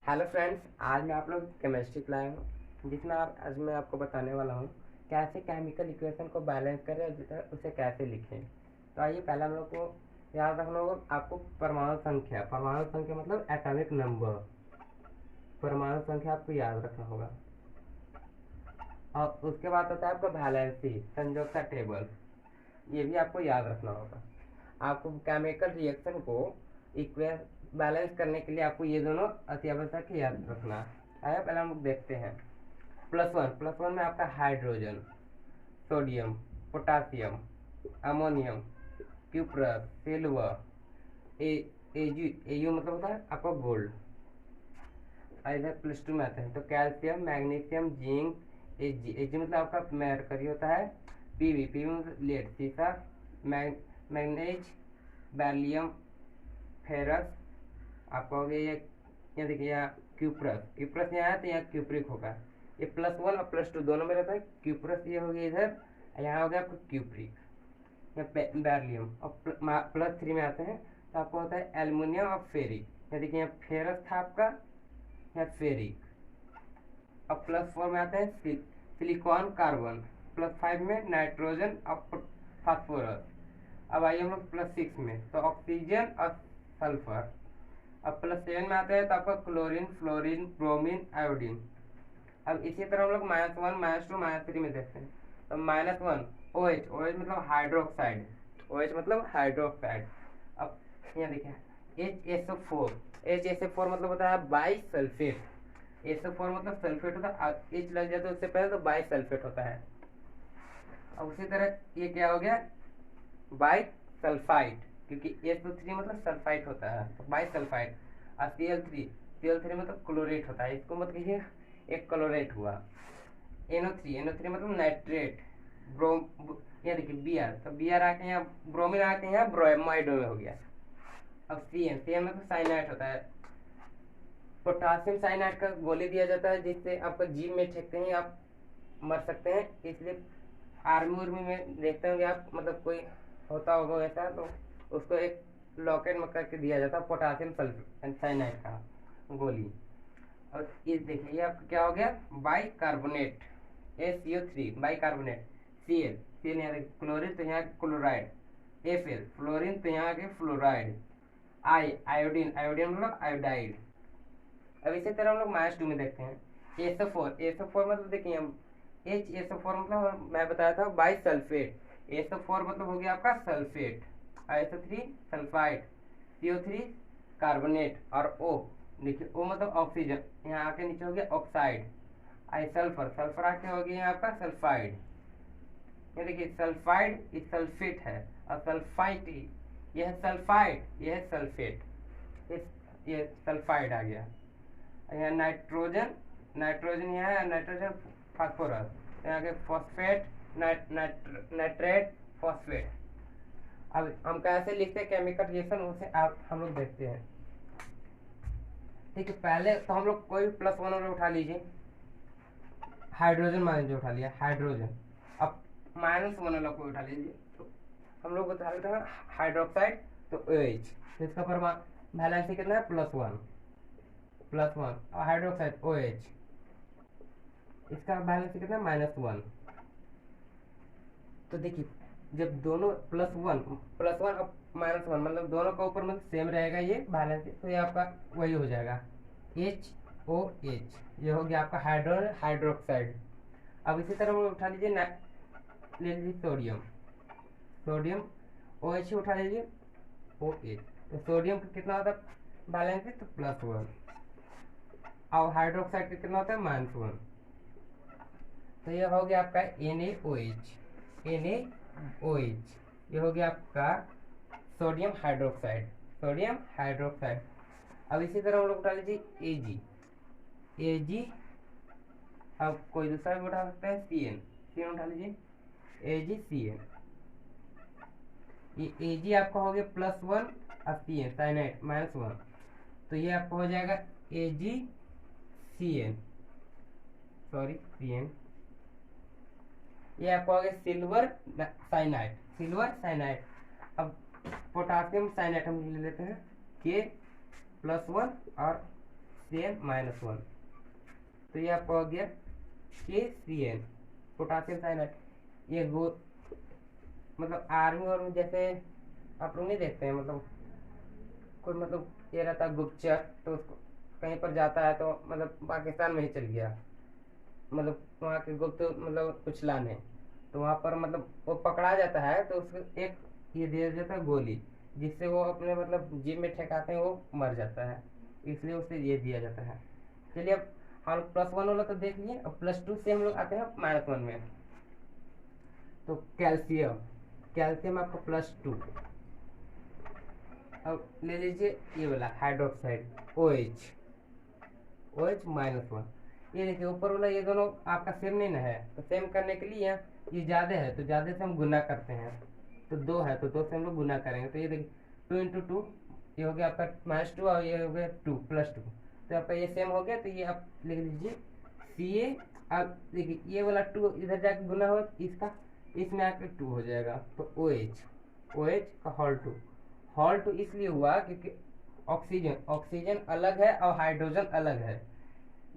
Hello friends, आज मैं आप लोग केमिस्ट्री लाया हूँ जिसमें आज मैं आपको बताने वाला हूँ कैसे केमिकल इक्वेशन को बैलेंस करें और उसे कैसे लिखें। तो आइए, पहले हम लोग को याद रखना होगा आपको परमाणु संख्या मतलब एटॉमिक नंबर। परमाणु संख्या आपको याद रखना होगा। और उसके बाद होता है आपका वैलेंसी संयोजकता टेबल, ये भी आपको याद रखना होगा। आपको केमिकल रिएक्शन को इक्वेशन बैलेंस करने के लिए आपको ये दोनों अति आवश्यक याद रखना है। पहले हम लोग देखते हैं। प्लस वन में आपका hydrogen, sodium, potassium, ammonium, cuprous, silver, AU मतलब होता है आपका गोल्ड। इधर प्लस 2 में आते हैं तो कैल्शियम, मैग्नीशियम, जिंक, एजी मतलब आपका मरकरी होता है। पीवी मतलब लेड, सीसा, मैग्नीज, बैरियम, फेरस। आपका हो गया ये, यहाँ देखिए यहाँ क्यूप्रस यहाँ है तो यहाँ क्यूप्रिक होगा। ये +1 और +2 दोनों में रहता है। क्यूप्रस ये हो गया इधर, यहाँ हो गया आपका क्यूप्रिक, यहाँ बैरियम। और +3 में आते हैं तो आपको होता है एल्युमिनियम और फेरिक। यहाँ देखिए यहाँ फेरस था आपका, यहाँ फेरिक। अब +4 में आते हैं सिलिकॉन, कार्बन। +5 में नाइट्रोजन और फास्फोरस। अब आइए हम लोग +6 में तो ऑक्सीजन और सल्फर। अब +7 में आते हैं तो आपका क्लोरीन, फ्लोरीन, ब्रोमीन, आयोडीन। अब इसी तरह हम लोग -1, -2, -3 में देखते हैं तो -1 OH मतलब हाइड्रोक्साइड, OH मतलब हाइड्रोक्साइड। अब यहाँ देखिए HSO4 मतलब होता है बाई सल्फेट। SO4 मतलब सल्फेट होता है, H लग जाता है उससे पहले तो बाई सल्फेट होता है। अब उसी तरह ये क्या हो गया, बाई सल्फाइड, क्योंकि SO3 मतलब सल्फाइड होता है तो बाई सल्फाइड। और Cl3 मतलब क्लोरेट होता है, इसको मत कहिए, एक क्लोरेट हुआ। NO3 मतलब नाइट्रेट। यहाँ देखिए Br, तो Br आके यहाँ ब्रोमीन आके यहाँ ब्रोमाइड में हो गया। अब CN मतलब साइनाइड होता है। पोटासियम साइनाइड का गोली दिया जाता है जिससे आपका जीभ में ठेकते हैं आप मर सकते हैं, इसलिए आर्मी में देखते होंगे आप, मतलब कोई होता होगा वैसा तो उसको एक लॉकेट में करके दिया जाता है पोटासियम साइनाइड का गोली। और इस देखिए ये आपका क्या हो गया, by carbonate, SCO3 by carbonate. Cl यहाँ देखिए क्लोरीन तो यहाँ क्लोराइड, Fl फ्लोरीन तो यहाँ के फ्लोराइड, आयोडीन मतलब आयोडाइड। अब इसी तरह हम लोग -2 में देखते हैं SO4 मतलब देखिए हम HSO4 मतलब मैं बताया था बाई सल्फेट। SO4 मतलब हो गया आपका sulphate, SO3 sulphide, CO3 carbonate और O देखिए O मतलब ऑक्सीजन, यहाँ आके नीचे हो गया ऑक्साइड। सल्फर आके हो गया यहाँ आपका सल्फाइड। ये देखिए सल्फाइड ये सल्फेट है और सल्फाइड यह है सल्फाइड, यह है सल्फेट, ये सल्फाइड आ गया। यहाँ नाइट्रोजन यहाँ है, नाइट्रोजन फास्फोरस, यहाँ के फॉस्फेट, नाइट्रेट, फॉस्फेट। अब हम कैसे लिखते हैं केमिकल रिएक्शन उसे हम लोग देखते हैं। ठीक है, पहले तो हम लोग कोई +1 वाला उठा लीजिए, हाइड्रोजन मान लीजिए उठा लिया हाइड्रोजन। अब -1 वाला कोई उठा लीजिए तो हम लोग उठा लेते हैं हाइड्रोक्साइड तो OH, तो इसका परमाणु वैलेंसी कितना है +1 और हाइड्रोक्साइड OH, इसका बैलेंस कितना है -1। तो देखिए जब दोनों +1 और -1 मतलब दोनों का ऊपर मतलब सेम रहेगा ये बैलेंस, तो ये आपका वही हो जाएगा HOH, ये हो गया आपका हाइड्रोक्साइड। अब इसी तरह उठा लीजिए ले लीजिए सोडियम OH उठा लीजिए OH, तो सोडियम का कितना होता है बैलेंस तो +1 और हाइड्रोक्साइड का कितना होता है -1, तो ये हो गया आपका NaOH, ये हो गया आपका सोडियम हाइड्रोक्साइड। अब इसी तरह हम लोग उठा लीजिए Ag, अब कोई दूसरा भी उठा सकते हैं CN उठा लीजिए AgCN। ये Ag आपका हो गया +1 और CN साइनाइड -1, तो ये आपको हो जाएगा AgCN, CN। ये आपको हो गया सिल्वर साइनाइड। अब पोटासियम साइनाइड हम ले लेते हैं K+1 और KCN-1, तो ये आपका हो गया KCN, पोटासियम साइनाइड। ये मतलब आर्मी और जैसे आप लोग नहीं देखते हैं, मतलब कोई मतलब ये रहता है गुप्तचर, तो उसको कहीं पर जाता है तो मतलब पाकिस्तान में ही चल गया, मतलब वहाँ के गुप्त मतलब कुछ लाने, तो वहाँ पर मतलब वो पकड़ा जाता है तो उसको एक ये दिया जाता है गोली, जिससे वो अपने मतलब जिम में ठेकाते हैं, वो मर जाता है, इसलिए उसे ये दिया जाता है। चलिए अब हम +1 वाला तो देख लिए, अब +2 से हम लोग आते हैं -1 में। तो कैल्शियम, कैल्शियम आपका +2। अब ले लीजिए ये वाला हाइड्रोक्साइड OH, OH -1। ये देखिए ऊपर वाला ये दोनों आपका सेम नहीं ना है, तो सेम करने के लिए यहाँ ये ज़्यादा है तो ज़्यादा से हम गुना करते हैं, तो 2 है तो 2 से हम लोग गुना करेंगे, तो ये देखिए 2 × 2, ये हो गया आपका -2 और ये हो गया 2 +2, तो आपका ये सेम हो गया, तो ये आप लिख लीजिए Ca। अब देखिए ये वाला 2 इधर जाके गुना हो इसका, इसमें आकर 2 हो जाएगा, तो OH का हॉल 2 इसलिए हुआ क्योंकि ऑक्सीजन अलग है और हाइड्रोजन अलग है।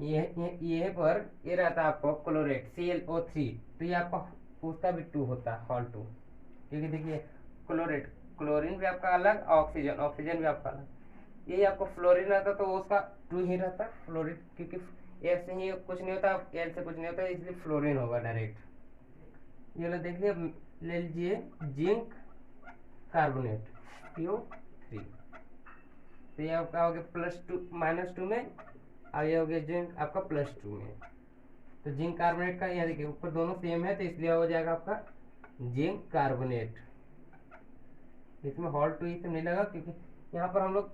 ये पर ये रहता है आपको क्लोरेट ClO3, तो ये आपका उसका भी 2 होता है, हॉल 2, क्योंकि देखिए क्लोरीन भी आपका अलग, ऑक्सीजन भी आपका अलग। ये आपको फ्लोरीन रहता तो उसका 2 ही रहता फ्लोरीन, क्योंकि एयर से ही कुछ नहीं होता, एयर से कुछ नहीं होता, इसलिए फ्लोरीन होगा डायरेक्ट। ये लो देख लिया, ले लीजिए जिंक कार्बोनेट CO3, तो ये आपका हो गया -2 में, और ये हो गया जिंक आपका +2 में। तो जिंक कार्बोनेट का यहाँ देखिए ऊपर दोनों सेम है, तो इसलिए हो जाएगा आपका जिंक कार्बोनेट। इसमें हॉल 2 इसमें नहीं लगा, क्योंकि यहाँ पर हम लोग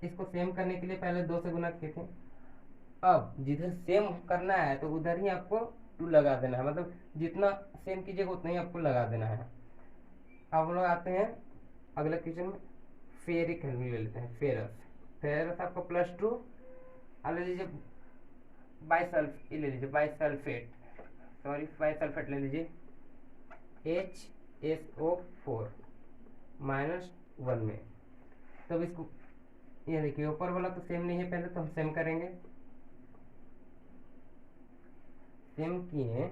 इसको सेम करने के लिए पहले 2 से गुना किए थे। अब जिधर सेम करना है तो उधर ही आपको 2 लगा देना है, मतलब जितना सेम कीजिएगा उतना ही आपको लगा देना है। अब हम लोग आते हैं अगले क्वेश्चन में, फेरिक ले लेते हैं, फेरस आपका +2। अब ले लीजिए बाइसल्फेट ले लीजिए HSO4 -1 में। तब इसको ये देखिए ऊपर वाला तो सेम नहीं है, पहले तो हम सेम करेंगे, सेम किए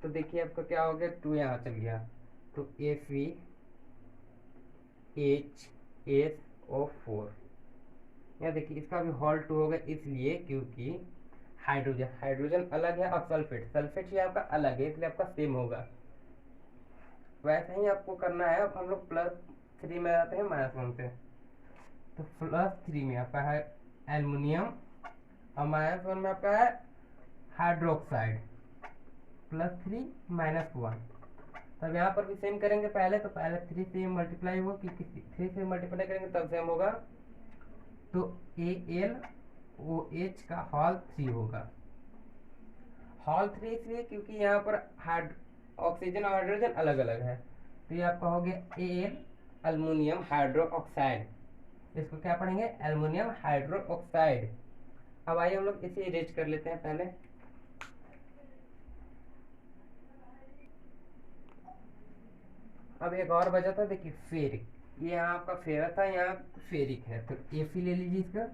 तो देखिए आपका क्या हो गया, 2 यहाँ चल गया, तो FeHSO4। यहाँ देखिए इसका भी हॉल 2 होगा, इसलिए क्योंकि हाइड्रोजन अलग है और सल्फेट ही आपका अलग है, इसलिए आपका सेम होगा। वैसे ही आपको करना है। अब हम लोग +3 में आते हैं -1 से, तो +3 में आपका है एल्युमिनियम और -1 में आपका है हाइड्रोक्साइड, +3 -1। तब यहाँ पर भी सेम करेंगे, पहले 3 से मल्टीप्लाई होगा, क्योंकि 3 से मल्टीप्लाई करेंगे तब सेम होगा, तो AlOH का हॉल 3 होगा। हॉल 3 इसलिए क्योंकि यहाँ पर ऑक्सीजन और हाइड्रोजन अलग अलग है, तो ये आपका हो गया Al अल्युमिनियम हाइड्रोक्साइड। इसको क्या पढ़ेंगे, एल्युमिनियम हाइड्रोक्साइड। अब आइए हम लोग इसे इरेज कर लेते हैं पहले। अब एक और बचा था, देखिए फेरिक, ये यहाँ आपका फेरस था, यहाँ फेरिक है, तो Fe ले लीजिए इसका,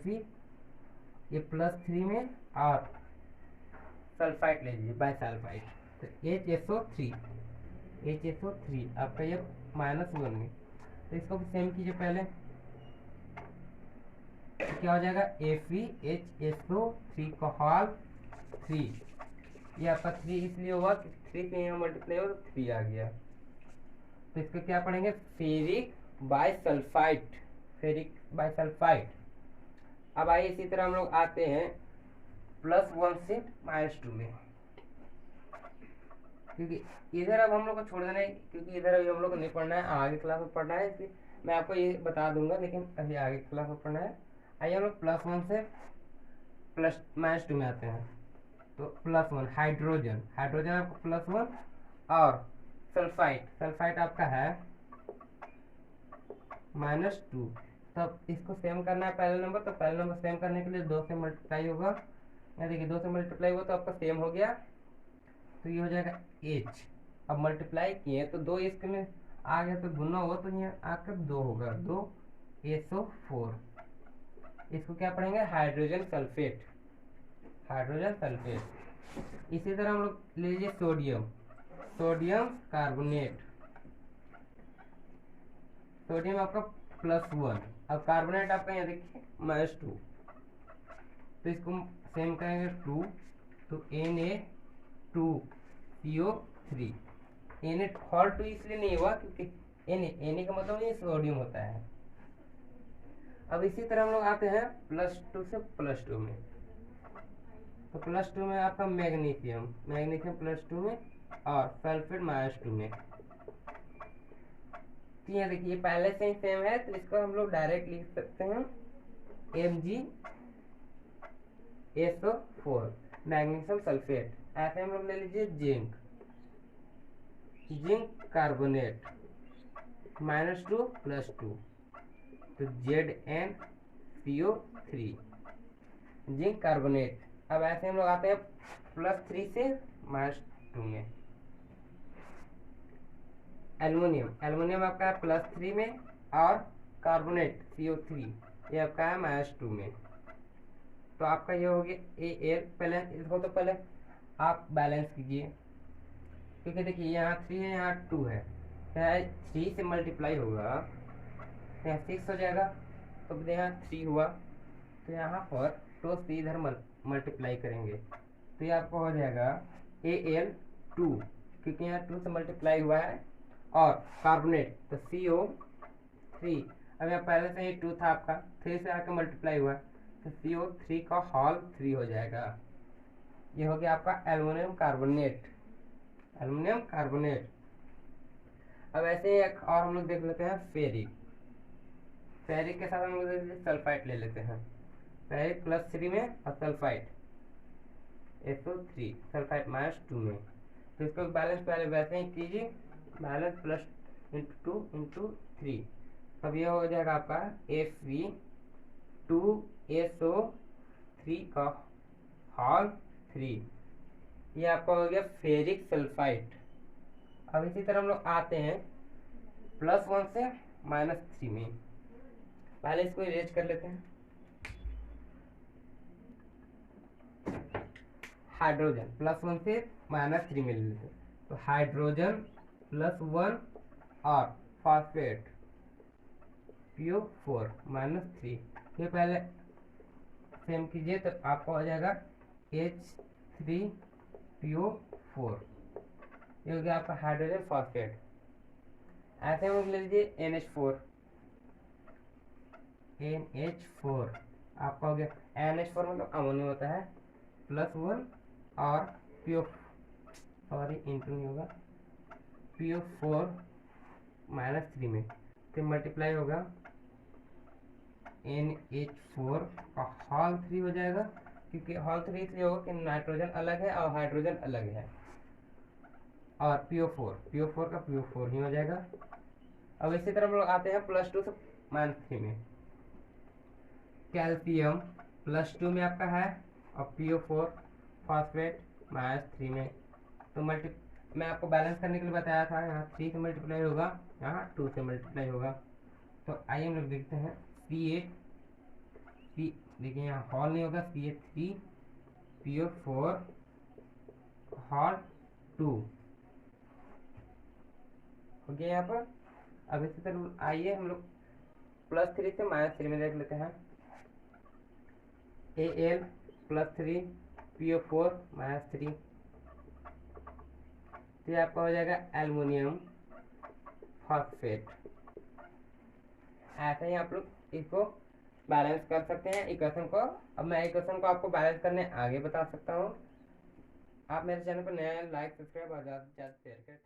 Fe ये +3 में, और सल्फाइड ले लीजिए बाइसल्फाइड, तो HSO3 आपका ये -1 में। तो इसको भी सेम कीजिए पहले, तो क्या हो जाएगा FeHSO3 का हॉल 3। ये आपका 3 इसलिए हुआ कि 3 से यहाँ मल्टीप्लाई हो तो 3 आ गया, तो इसको क्या पढ़ेंगे, फेरिक बाइसल्फाइड। अब आइए इसी तरह हम लोग आते हैं +1 से -2 में, क्योंकि इधर अब हम लोग को छोड़ देना है, क्योंकि इधर अभी हम लोग को नहीं पढ़ना है, आगे क्लास में पढ़ना है, इसलिए मैं आपको ये बता दूंगा, लेकिन अभी आगे क्लास में पढ़ना है। आइए हम लोग +1 से -2 में आते हैं, तो +1 हाइड्रोजन आपको +1, और सल्फाइड आपका है -2। तब इसको सेम करना है पहले नंबर, तो पहले नंबर सेम करने के लिए 2 से मल्टीप्लाई होगा, यहाँ देखिए 2 से मल्टीप्लाई हुआ तो आपका सेम हो गया, तो ये हो जाएगा H। अब मल्टीप्लाई किए तो 2 इसके में आ गया, तो गुना हुआ तो यहाँ आकर 2 होगा, 2SO4। इसको क्या पढ़ेंगे, हाइड्रोजन सल्फेट, हाइड्रोजन सल्फेट। इसी तरह हम लोग ले लीजिए सोडियम, सोडियम कार्बोनेट, सोडियम आपका +1, अब कार्बोनेट आपका यहाँ देखिए -2, तो इसको सेम करेंगे 2, तो Na2CO3, Na हॉल 2 इसलिए नहीं हुआ क्योंकि Na का मतलब ये सोडियम होता है। अब इसी तरह हम लोग आते हैं +2 से +2 में, तो +2 में आपका मैग्नीशियम, मैग्नीशियम +2 में और सल्फेट -2 में। तो यहाँ देखिए पहले से ही सेम है, तो इसको हम लोग डायरेक्ट लिख सकते हैं MgSO4 मैग्नीशियम सल्फेट। ऐसे हम लोग ले लीजिए जिंक, जिंक कार्बोनेट -2 +2, तो ZnCO3 जिंक कार्बोनेट। अब ऐसे हम लोग आते हैं +3 से -2 में, एल्युमिनियम, एल्युमिनियम आपका है +3 में और कार्बोनेट CO3 ये आपका है -2 में। तो आपका ये हो गया Al। पहले इसको तो पहले आप बैलेंस कीजिए, क्योंकि देखिए यहाँ 3 है यहाँ 2 है, यहाँ 3 से मल्टीप्लाई होगा यहाँ 6 हो जाएगा, तो यहाँ 3 हुआ, तो यहाँ पर 2 से इधर मल्टीप्लाई करेंगे, तो ये आपको हो जाएगा Al2, क्योंकि यहाँ 2 से मल्टीप्लाई हुआ है, और कार्बोनेट तो CO3। अब यहाँ पहले से ही 2 था आपका, 3 से आकर मल्टीप्लाई हुआ, तो CO3 का होल 3 हो जाएगा। ये हो गया आपका एल्युमिनियम कार्बोनेट, एल्युमिनियम कार्बोनेट। अब ऐसे ही एक और हम लोग देख लेते हैं फेरिक, फेरिक के साथ हम लोग सल्फाइड ले लेते हैं, फेरिक +3 में और सल्फाइड SO3 सल्फाइड -2 में। तो इसको बैलेंस पहले वैसे ही कीजिए, बैलेंस +2 × 3, तब ये हो जाएगा आपका Fe2SO3 का होल 3, ये आपका हो गया फेरिक सल्फाइड। अब इसी तरह हम लोग आते हैं +1 से -3 में, पहले इसको इरेज कर लेते हैं। हाइड्रोजन +1 से -3 में ले लेते हैं, तो हाइड्रोजन +1 और फॉस्फेट PO4 -3, ये पहले सेम कीजिए, तो आपका हो जाएगा H3PO4, ये हो गया आपका हाइड्रोजन फॉस्फेट। ऐसे हम ले लीजिए NH4, NH4 आपका हो गया, NH4 मतलब अमोनिया होता है, +1 और PO सॉरी इंटू नहीं होगा, PO4 -3 में, तो मल्टीप्लाई होगा NH4 का होल 3 हो जाएगा, क्योंकि होल 3 इसलिए होगा कि नाइट्रोजन अलग है और हाइड्रोजन अलग है, और PO4 का PO4 ही हो जाएगा। अब इसी तरह हम लोग आते हैं +2 से -3 में, कैल्शियम +2 में आपका है और PO4 फॉस्फेट -3 में, तो मैं आपको बैलेंस करने के लिए बताया था, यहाँ 3 से मल्टीप्लाई होगा, यहाँ 2 से मल्टीप्लाई होगा। तो आइए हम लोग देखते हैं C8, देखिए यहाँ हॉल नहीं होगा, CH3 PO4 हॉल 2 हो गया यहाँ पर। अब इसी तरह आइए हम लोग +3 से -3 में देख लेते हैं, Al +3 PO4 -3, तो ये आपका हो जाएगा एल्युमिनियम फॉस्फेट। ऐसे ही आप लोग इसको बैलेंस कर सकते हैं इक्वेशन को। अब मैं इक्वेशन को आपको बैलेंस करने आगे बता सकता हूँ। आप मेरे चैनल पर नया लाइक सब्सक्राइब और ज़्यादा से ज़्यादा शेयर करें।